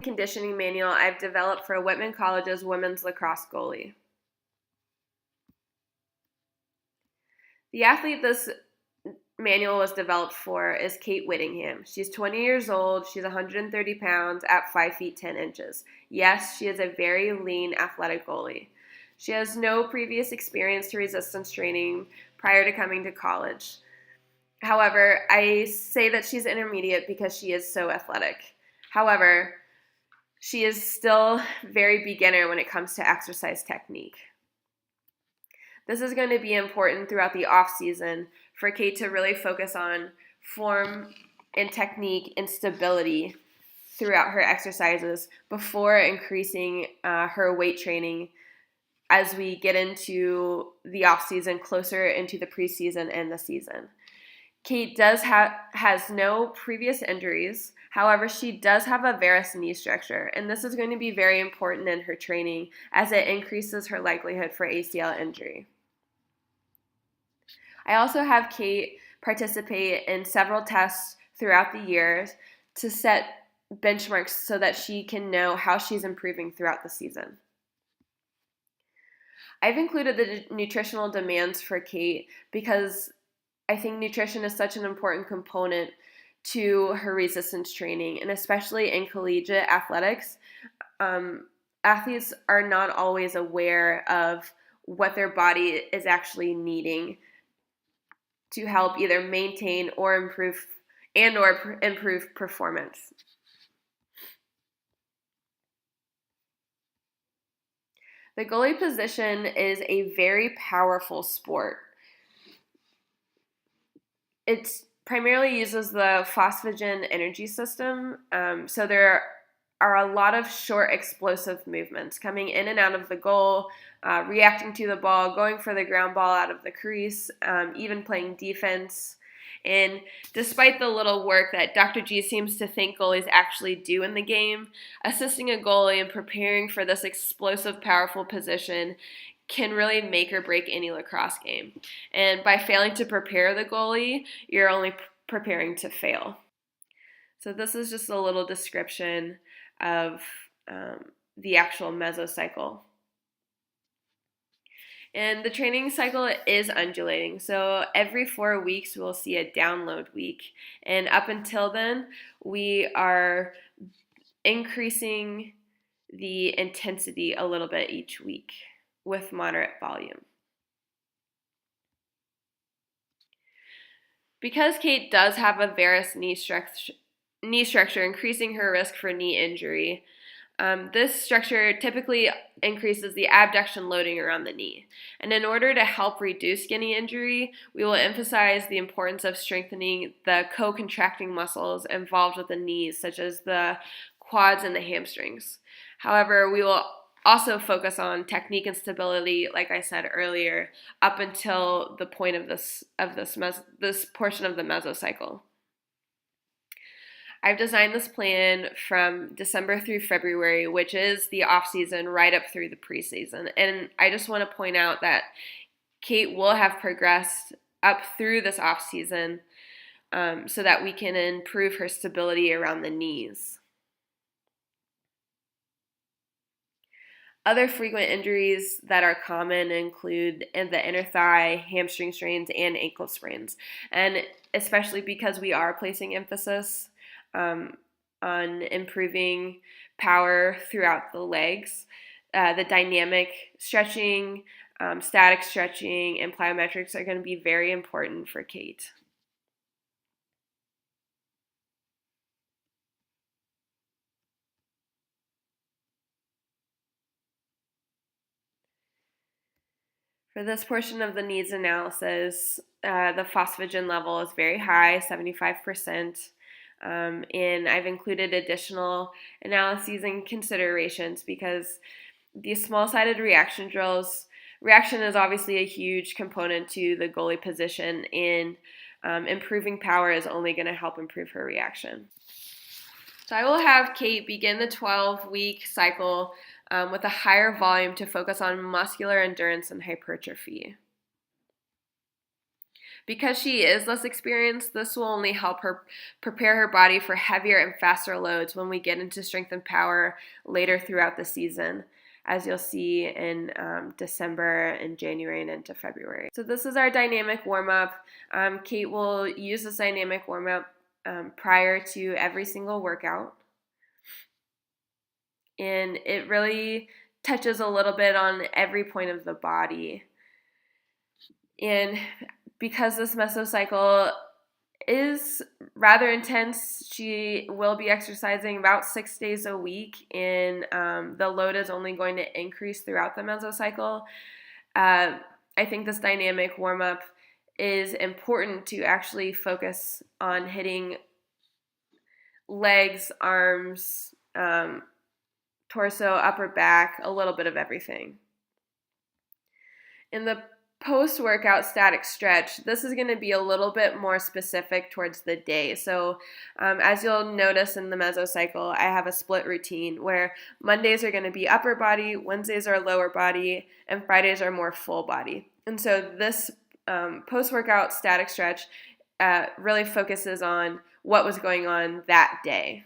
conditioning manual I've developed for Whitman College's women's lacrosse goalie. The athlete this manual was developed for is Kate Whittingham. She's 20 years old. She's 130 pounds at 5 feet 10 inches. Yes, she is a very lean, athletic goalie. She has no previous experience to resistance training prior to coming to college. However, I say that she's intermediate because she is so athletic. However, she is still very beginner when it comes to exercise technique. This is going to be important throughout the off season for Kate to really focus on form and technique and stability throughout her exercises before increasing her weight training as we get into the off season, closer into the preseason and the season. Kate has no previous injuries. However, she does have a varus knee structure, and this is going to be very important in her training as it increases her likelihood for ACL injury. I also have Kate participate in several tests throughout the year to set benchmarks so that she can know how she's improving throughout the season. I've included the nutritional demands for Kate because I think nutrition is such an important component to her resistance training, and especially in collegiate athletics, athletes are not always aware of what their body is actually needing to help either maintain or improve performance. The goalie position is a very powerful sport. It primarily uses the phosphagen energy system, so there are a lot of short explosive movements coming in and out of the goal, reacting to the ball, going for the ground ball out of the crease, even playing defense. And despite the little work that Dr. G seems to think goalies actually do in the game, assisting a goalie in preparing for this explosive, powerful position can really make or break any lacrosse game. And by failing to prepare the goalie, you're only preparing to fail. So this is just a little description of the actual mesocycle. And the training cycle is undulating. So every 4 weeks, we'll see a download week. And up until then, we are increasing the intensity a little bit each week with moderate volume. Because Kate does have a varus knee structure, increasing her risk for knee injury, this structure typically increases the abduction loading around the knee. And in order to help reduce knee injury, we will emphasize the importance of strengthening the co-contracting muscles involved with the knees, such as the quads and the hamstrings. However, we will also focus on technique and stability, like I said earlier, up until the point of this portion of the mesocycle. I've designed this plan from December through February, which is the off season right up through the preseason. And I just want to point out that Kate will have progressed up through this off season so that we can improve her stability around the knees. Other frequent injuries that are common include the inner thigh, hamstring strains, and ankle sprains. And especially because we are placing emphasis on improving power throughout the legs, the dynamic stretching, static stretching, and plyometrics are going to be very important for Kate. For this portion of the needs analysis, the phosphagen level is very high, 75%, and I've included additional analyses and considerations because these small-sided reaction drills, reaction is obviously a huge component to the goalie position, and improving power is only going to help improve her reaction. So I will have Kate begin the 12-week cycle with a higher volume to focus on muscular endurance and hypertrophy. Because she is less experienced, this will only help her prepare her body for heavier and faster loads when we get into strength and power later throughout the season, as you'll see in December and January and into February. So this is our dynamic warm-up. Kate will use this dynamic warm-up prior to every single workout. And it really touches a little bit on every point of the body. And because this mesocycle is rather intense, she will be exercising about 6 days a week, and the load is only going to increase throughout the mesocycle. I think this dynamic warm-up is important to actually focus on hitting legs, arms, torso, upper back, a little bit of everything. In the post-workout static stretch, this is going to be a little bit more specific towards the day. So as you'll notice in the mesocycle, I have a split routine where Mondays are going to be upper body, Wednesdays are lower body, and Fridays are more full body. And so this post-workout static stretch really focuses on what was going on that day.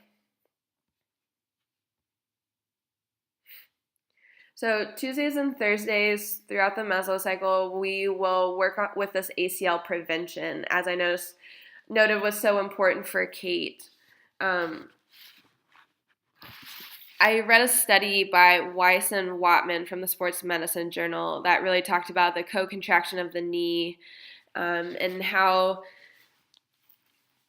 So Tuesdays and Thursdays throughout the mesocycle, we will work with this ACL prevention, as I noted was so important for Kate. I read a study by Weiss and Watman from the Sports Medicine Journal that really talked about the co-contraction of the knee and how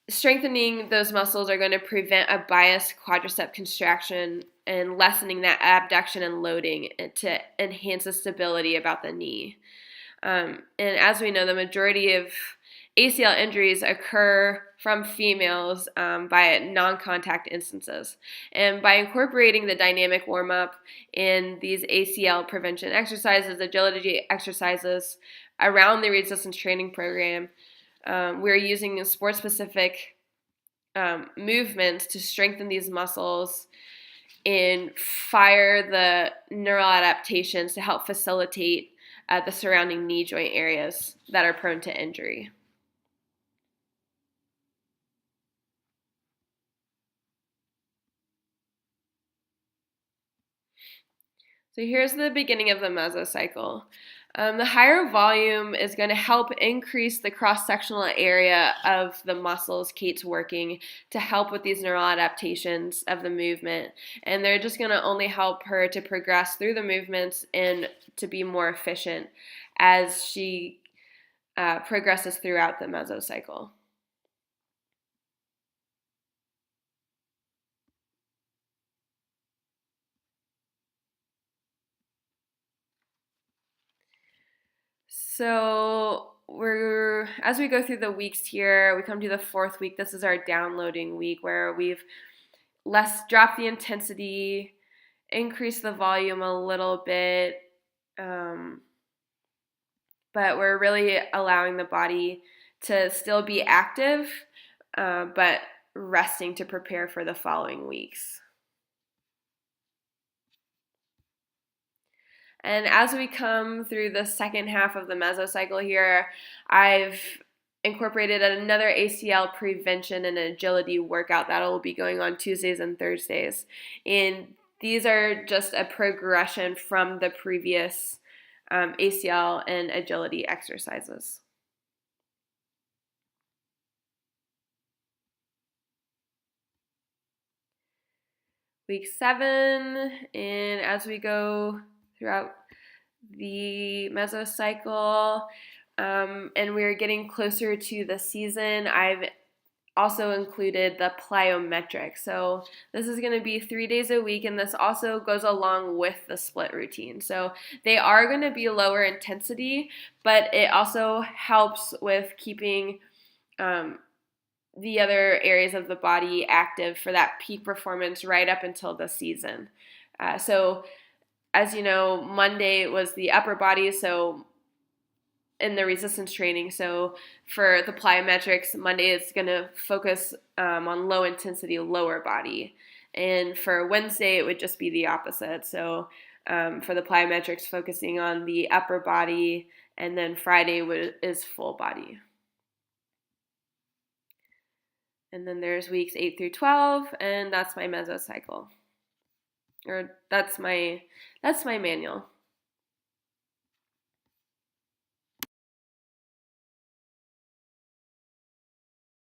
strengthening those muscles are going to prevent a biased quadricep contraction and lessening that abduction and loading to enhance the stability about the knee. And as we know, the majority of ACL injuries occur from females by non-contact instances. And by incorporating the dynamic warm-up in these ACL prevention exercises, agility exercises around the resistance training program, we're using sport-specific movements to strengthen these muscles and fire the neural adaptations to help facilitate the surrounding knee joint areas that are prone to injury. So here's the beginning of the mesocycle. The higher volume is going to help increase the cross-sectional area of the muscles Kate's working to help with these neural adaptations of the movement. And they're just going to only help her to progress through the movements and to be more efficient as she progresses throughout the mesocycle. So as we go through the weeks here, we come to the fourth week. This is our downloading week where we've dropped the intensity, increased the volume a little bit, but we're really allowing the body to still be active, but resting to prepare for the following weeks. And as we come through the second half of the mesocycle here, I've incorporated another ACL prevention and agility workout that will be going on Tuesdays and Thursdays. And these are just a progression from the previous ACL and agility exercises. Week 7, and as we go throughout the mesocycle, and we're getting closer to the season, I've also included the plyometric. So this is going to be 3 days a week, and this also goes along with the split routine. So they are going to be lower intensity, but it also helps with keeping the other areas of the body active for that peak performance right up until the season. So as you know, Monday was the upper body, so in the resistance training. So for the plyometrics, Monday is going to focus on low intensity, lower body. And for Wednesday, it would just be the opposite. So for the plyometrics, focusing on the upper body, and then Friday is full body. And then there's weeks 8 through 12, and that's my mesocycle. Or that's my manual.